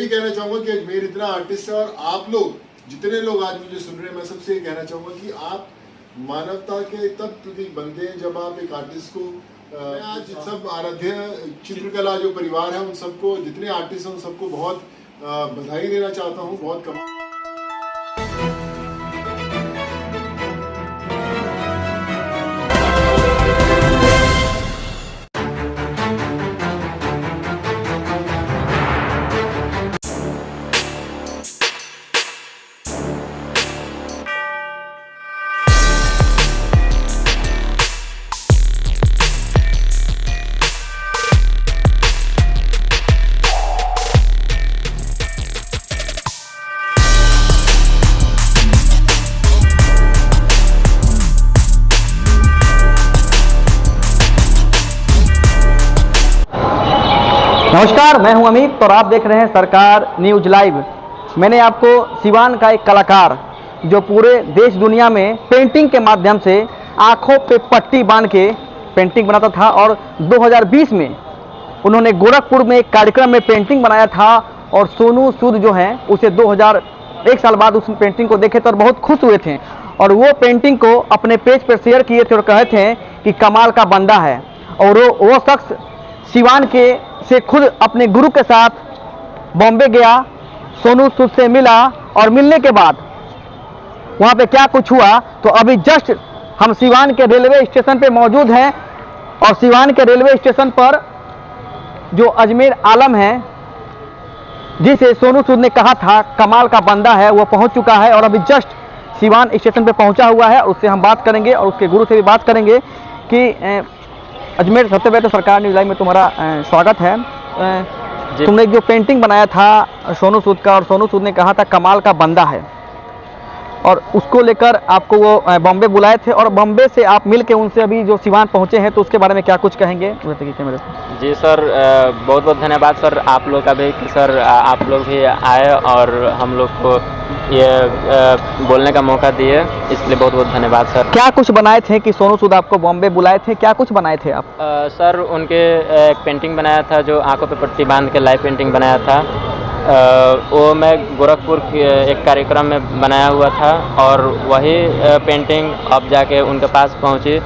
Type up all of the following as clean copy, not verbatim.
भी कहना चाहूंगा कि अजमेर इतना आर्टिस्ट है, और आप लोग जितने लोग आज मुझे सुन रहे हैं, मैं सबसे ये कहना चाहूंगा कि आप मानवता के तब प्रतीक बनते हैं जब आप एक आर्टिस्ट को मैं आज सब आराध्य चित्रकला जो परिवार है उन सबको, जितने आर्टिस्ट हैं उन सबको बहुत बधाई देना चाहता हूँ। बहुत कमाल। नमस्कार, मैं हूं अमित और आप देख रहे हैं सरकार न्यूज लाइव। मैंने आपको सिवान का एक कलाकार जो पूरे देश दुनिया में पेंटिंग के माध्यम से आंखों पे पट्टी बांध के पेंटिंग बनाता था, और 2020 में उन्होंने गोरखपुर में एक कार्यक्रम में पेंटिंग बनाया था, और सोनू सूद जो हैं उसे एक साल बाद उस पेंटिंग को देखे थे और बहुत खुश हुए थे, और वो पेंटिंग को अपने पेज पर शेयर किए थे और कहे थे कि कमाल का बंदा है। और वो शख्स सिवान से खुद अपने गुरु के साथ बॉम्बे गया, सोनू सूद से मिला, और मिलने के बाद वहाँ पे क्या कुछ हुआ तो अभी जस्ट हम सिवान के रेलवे स्टेशन पे मौजूद हैं, और सिवान के रेलवे स्टेशन पर जो अजमेर आलम है जिसे सोनू सूद ने कहा था कमाल का बंदा है, वो पहुँच चुका है और अभी जस्ट सिवान स्टेशन पे पहुँचा हुआ है। उससे हम बात करेंगे और उसके गुरु से भी बात करेंगे कि अजमेर, सबसे पहले तो सरकार न्यूज लाइव में तुम्हारा स्वागत है। तुमने जो पेंटिंग बनाया था सोनू सूद का, और सोनू सूद ने कहा था कमाल का बंदा है, और उसको लेकर आपको वो बॉम्बे बुलाए थे, और बॉम्बे से आप मिल के उनसे अभी जो सिवान पहुंचे हैं तो उसके बारे में क्या कुछ कहेंगे? जी सर, बहुत बहुत धन्यवाद सर आप लोग का भी कि सर आप लोग भी आए और हम लोग को ये बोलने का मौका दिए, इसलिए बहुत बहुत धन्यवाद सर। क्या कुछ बनाए थे कि सोनू सूद आपको बॉम्बे बुलाए थे? क्या कुछ बनाए थे आप? सर उनके एक पेंटिंग बनाया था जो आंखों पे पट्टी बांध के लाइव पेंटिंग बनाया था। वो मैं गोरखपुर के एक कार्यक्रम में बनाया हुआ था, और वही पेंटिंग अब जाके उनके पास पहुंची,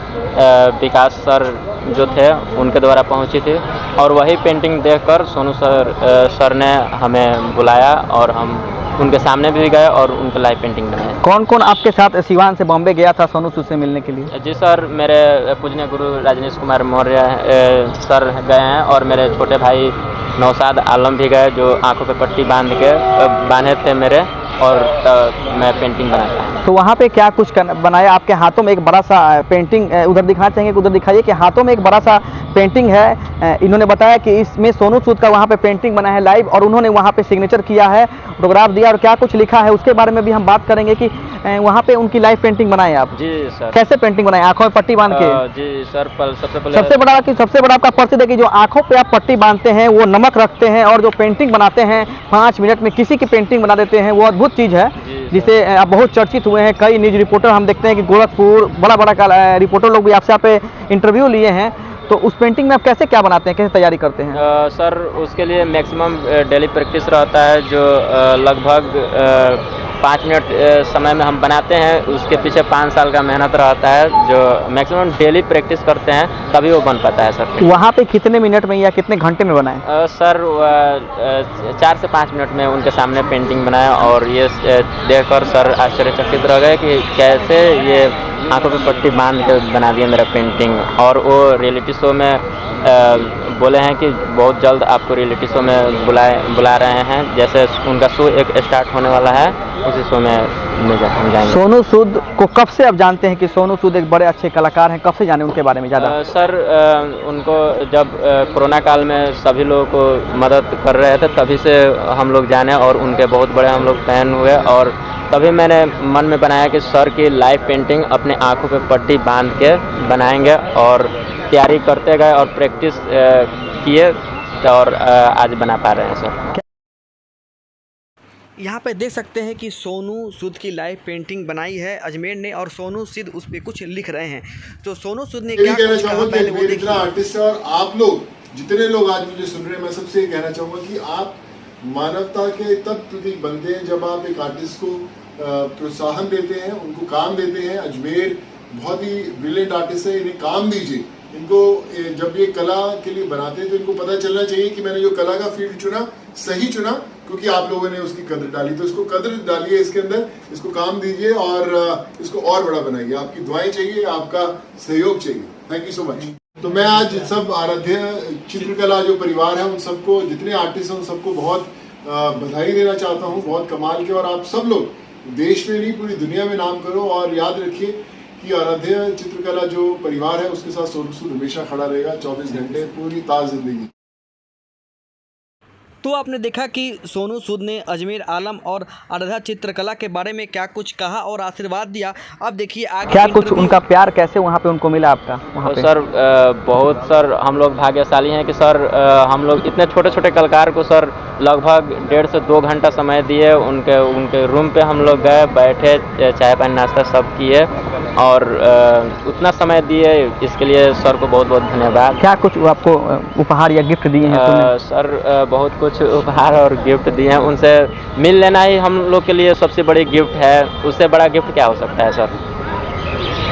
विकास सर जो थे उनके द्वारा पहुंची थी, और वही पेंटिंग देखकर सोनू सर ने हमें बुलाया और हम उनके सामने भी गए और उनके लाइव पेंटिंग बनाए। कौन कौन आपके साथ सिवान से बॉम्बे गया था सोनू सूद से मिलने के लिए? जी सर, मेरे पूजनीय गुरु राजनीश कुमार मौर्य सर गए हैं, और मेरे छोटे भाई नौशाद आलम भी गए जो आंखों पे पट्टी बांधे थे मेरे, और मैं पेंटिंग बनाया। तो वहाँ पे क्या कुछ बनाया? आपके हाथों में एक बड़ा सा पेंटिंग, उधर दिखाना चाहेंगे, उधर दिखाइए कि हाथों में एक बड़ा सा पेंटिंग है। इन्होंने बताया कि इसमें सोनू सूद का वहाँ पे पेंटिंग बना है लाइव, और उन्होंने वहाँ पे सिग्नेचर किया है, फोटोग्राफ दिया, और क्या कुछ लिखा है उसके बारे में भी हम बात करेंगे कि वहाँ पे उनकी लाइव पेंटिंग बनाए आप। जी सर। कैसे पेंटिंग बनाए? आंखों में पट्टी बांध के? जी सर, सबसे बड़ा आपका प्रसिद्ध है कि जो आंखों पे आप पट्टी बांधते हैं, वो नमक रखते हैं, और जो पेंटिंग बनाते हैं 5 मिनट में किसी की पेंटिंग बना देते हैं, वो अद्भुत चीज़ है जिसे आप बहुत चर्चित हुए हैं। कई न्यूज रिपोर्टर हम देखते हैं कि गोरखपुर बड़ा रिपोर्टर लोग भी आपसे यहाँ पे इंटरव्यू लिए हैं, तो उस पेंटिंग में आप कैसे क्या बनाते हैं, कैसे तैयारी करते हैं? सर उसके लिए मैक्सिमम डेली प्रैक्टिस रहता है, जो लगभग 5 मिनट समय में हम बनाते हैं। उसके पीछे 5 साल का मेहनत रहता है, जो मैक्सिमम डेली प्रैक्टिस करते हैं तभी वो बन पाता है सर। वहाँ पे कितने मिनट में या कितने घंटे में बनाए? सर 4 से 5 मिनट में उनके सामने पेंटिंग बनाया, और ये देखकर सर आश्चर्यचकित रह गए कि कैसे ये आंखों पे पट्टी बांध के बना दिया मेरा पेंटिंग। और वो रियलिटी शो में बोले हैं कि बहुत जल्द आपको रियलिटी शो में बुला रहे हैं, जैसे उनका शो एक स्टार्ट होने वाला है, उसी शो में हम जाएंगे। सोनू सूद को कब से आप जानते हैं कि सोनू सूद एक बड़े अच्छे कलाकार हैं? कब से जाने उनके बारे में ज़्यादा? सर उनको जब कोरोना काल में सभी लोगों को मदद कर रहे थे तभी से हम लोग जाने, और उनके बहुत बड़े हम लोग फैन हुए, और तभी मैंने मन में बनाया कि सर की लाइव पेंटिंग अपने आंखों पे पट्टी बांध के बनाएंगे, और तैयारी करते गए और प्रैक्टिस किए, और आज बना पा रहे हैं सर। यहाँ पे देख सकते हैं कि सोनू सूद की लाइव पेंटिंग बनाई है अजमेर ने, और सोनू सूद उस पर कुछ लिख रहे हैं। तो सोनू सूद ने क्या कहना चाहूँगा कि अजमेर इतना आर्टिस्ट है, और आप लोग जितने लोग आज मुझे सुन रहे हैं, मैं सबसे ये कहना चाहूँगा कि आप मानवता के तब प्रतीक बनते हैं जब आप एक आर्टिस्ट को प्रोत्साहन देते हैं, उनको काम देते हैं। अजमेर बहुत ही ब्रिलियंट आर्टिस्ट है, इन्हें काम दीजिए। इनको जब ये कला के लिए बनाते हैं तो इनको पता चलना चाहिए कि मैंने जो कला का फील्ड चुना सही चुना, क्योंकि आप लोगों ने उसकी कदर डाली। तो इसको कदर डालिए, इसके अंदर इसको काम दीजिए और इसको और बड़ा बनाइए। आपकी दुआएं चाहिए, आपका सहयोग चाहिए। Thank you so much. तो मैं आज सब आराध्य चित्रकला जो परिवार है उन सबको, जितने आर्टिस्ट हैं उन सबको बहुत बधाई देना चाहता हूँ। बहुत कमाल के, और आप सब लोग देश में नहीं पूरी दुनिया में नाम करो। और याद रखिए कि आराध्य चित्रकला जो परिवार है उसके साथ सोनू सूद हमेशा खड़ा रहेगा 24 घंटे पूरी ताज़ जिंदगी। तो आपने देखा कि सोनू सूद ने अजमेर आलम और आराध्या चित्रकला के बारे में क्या कुछ कहा और आशीर्वाद दिया। अब देखिए आगे क्या कुछ उनका प्यार कैसे वहाँ पे उनको मिला आपका वहाँ पे। सर बहुत सर हम लोग भाग्यशाली हैं कि सर हम लोग इतने छोटे छोटे कलाकार को सर लगभग 1.5 से 2 घंटा समय दिए। उनके रूम पे हम लोग गए, बैठे, चाय पानी नाश्ता सब किए और उतना समय दिए, इसके लिए सर को बहुत बहुत धन्यवाद। क्या कुछ आपको उपहार या गिफ्ट दिए हैं? सर बहुत कुछ उपहार और गिफ्ट दिए हैं। उनसे मिल लेना ही हम लोग के लिए सबसे बड़ी गिफ्ट है। उससे बड़ा गिफ्ट क्या हो सकता है सर।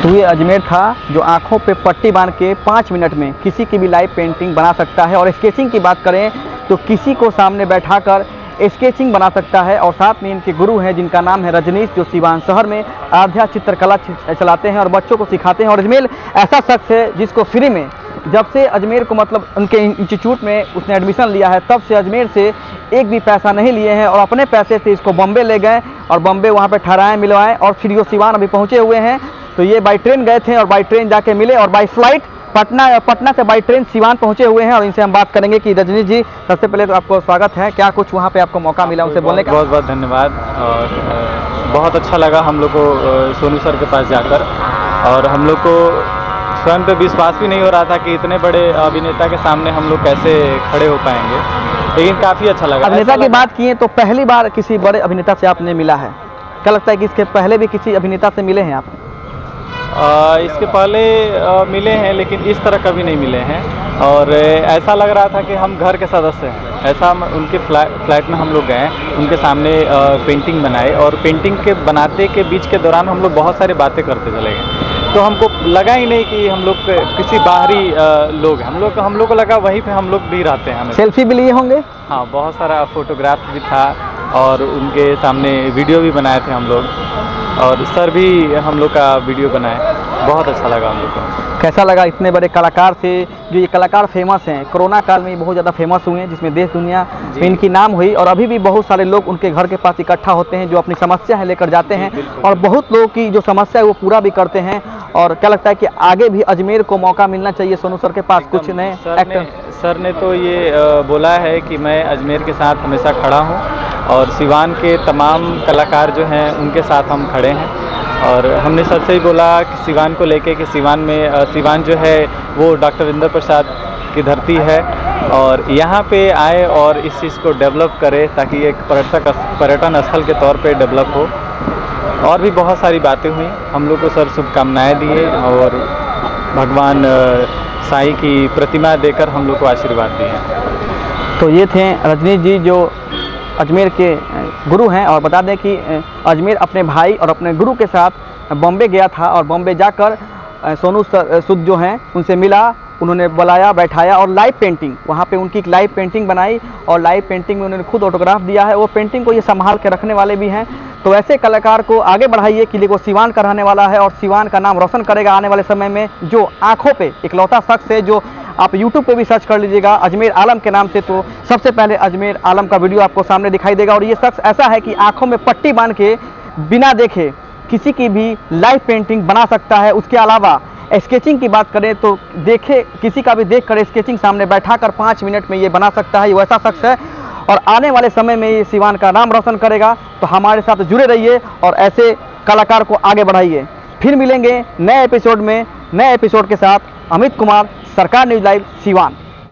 तो ये अजमेर था जो आंखों पे पट्टी बांध के 5 मिनट में किसी की भी लाइव पेंटिंग बना सकता है। और स्केचिंग की बात करें तो किसी को सामने बैठाकर स्केचिंग बना सकता है। और साथ में इनके गुरु हैं जिनका नाम है रजनीश, जो सिवान शहर में आराध्या चित्रकला चलाते हैं और बच्चों को सिखाते हैं। और अजमेर ऐसा शख्स है जिसको फ्री में, जब से अजमेर को मतलब उनके इंस्टीट्यूट में उसने एडमिशन लिया है तब से अजमेर से एक भी पैसा नहीं लिए हैं और अपने पैसे से इसको बॉम्बे ले गए और बॉम्बे वहाँ पे ठहराएं मिलवाएं। और फिर ये सिवान अभी पहुँचे हुए हैं। तो ये बाई ट्रेन गए थे और बाई ट्रेन जाके मिले और बाई फ्लाइट पटना से बाई ट्रेन सिवान पहुंचे हुए हैं। और इनसे हम बात करेंगे कि रजनीश जी, सबसे पहले तो आपको स्वागत है। क्या कुछ वहाँ पे आपको मौका मिला उनसे बोलने का? बहुत बहुत धन्यवाद। और बहुत अच्छा लगा हम लोग को सोनू सर के पास जाकर। और हम लोग को स्वयं पे विश्वास भी नहीं हो रहा था कि इतने बड़े अभिनेता के सामने हम लोग कैसे खड़े हो पाएंगे, लेकिन काफ़ी अच्छा लगा। अभिनेता की बात किए तो पहली बार किसी बड़े अभिनेता से आपने मिला है, क्या लगता है कि इसके पहले भी किसी अभिनेता से मिले हैं आप? इसके पहले मिले हैं लेकिन इस तरह कभी नहीं मिले हैं। और ऐसा लग रहा था कि हम घर के सदस्य हैं। ऐसा उनके फ्लैट में हम लोग गए, उनके सामने पेंटिंग बनाए और पेंटिंग के बनाते के बीच के दौरान हम लोग बहुत सारी बातें करते चले गए। तो हमको लगा ही नहीं कि हम लोग किसी बाहरी लोग हैं। हम लोग को लगा वहीं पे हम लोग भी रहते हैं। हमें सेल्फी भी लिए होंगे? हाँ, बहुत सारा फोटोग्राफ भी था और उनके सामने वीडियो भी बनाए थे हम लोग। और सर भी हम लोग का वीडियो बनाए, बहुत अच्छा लगा हम लोग को। कैसा लगा इतने बड़े कलाकार से, जो ये कलाकार फेमस हैं, कोरोना काल में बहुत ज़्यादा फेमस हुए हैं, जिसमें देश दुनिया में इनकी नाम हुई और अभी भी बहुत सारे लोग उनके घर के पास इकट्ठा होते हैं जो अपनी समस्या है लेकर जाते हैं और बहुत लोगों की जो समस्या है वो पूरा भी करते हैं। और क्या लगता है कि आगे भी अजमेर को मौका मिलना चाहिए सोनू सर के पास कुछ नए एक्टर? सर ने तो ये बोला है कि मैं अजमेर के साथ हमेशा खड़ा हूँ और सिवान के तमाम कलाकार जो हैं उनके साथ हम खड़े हैं। और हमने सर से ही बोला कि सिवान को लेके कि सिवान जो है वो डॉक्टर इंदर प्रसाद की धरती है और यहाँ पे आए और इस चीज़ को डेवलप करे ताकि एक पर्यटन स्थल के तौर पे डेवलप हो। और भी बहुत सारी बातें हुई। हम लोग को सर शुभकामनाएँ दिए और भगवान साईं की प्रतिमा देकर हम लोग को आशीर्वाद दिए। तो ये थे रजनीश जी जो अजमेर के गुरु हैं। और बता दें कि अजमेर अपने भाई और अपने गुरु के साथ बॉम्बे गया था और बॉम्बे जाकर सोनू सूद जो हैं उनसे मिला, उन्होंने बुलाया, बैठाया और लाइव पेंटिंग, वहाँ पे उनकी एक लाइव पेंटिंग बनाई और लाइव पेंटिंग में उन्होंने खुद ऑटोग्राफ दिया है। वो पेंटिंग को ये संभाल के रखने वाले भी हैं। तो ऐसे कलाकार को आगे बढ़ाइए कि देखो सिवान का रहने वाला है और सिवान का नाम रोशन करेगा आने वाले समय में। जो आँखों पे इकलौता शख्स है, जो आप YouTube पे भी सर्च कर लीजिएगा अजमेर आलम के नाम से, तो सबसे पहले अजमेर आलम का वीडियो आपको सामने दिखाई देगा। और ये शख्स ऐसा है कि आंखों में पट्टी बांध के बिना देखे किसी की भी लाइव पेंटिंग बना सकता है। उसके अलावा स्केचिंग की बात करें तो देखे किसी का भी देख कर स्केचिंग सामने बैठाकर 5 मिनट में ये बना सकता है। ये वैसा शख्स है और आने वाले समय में ये सिवान का नाम रोशन करेगा। तो हमारे साथ जुड़े रहिए और ऐसे कलाकार को आगे बढ़ाइए। फिर मिलेंगे नए एपिसोड में, नए एपिसोड के साथ। अमित कुमार, सरकार न्यूज़ लाइव, सिवान।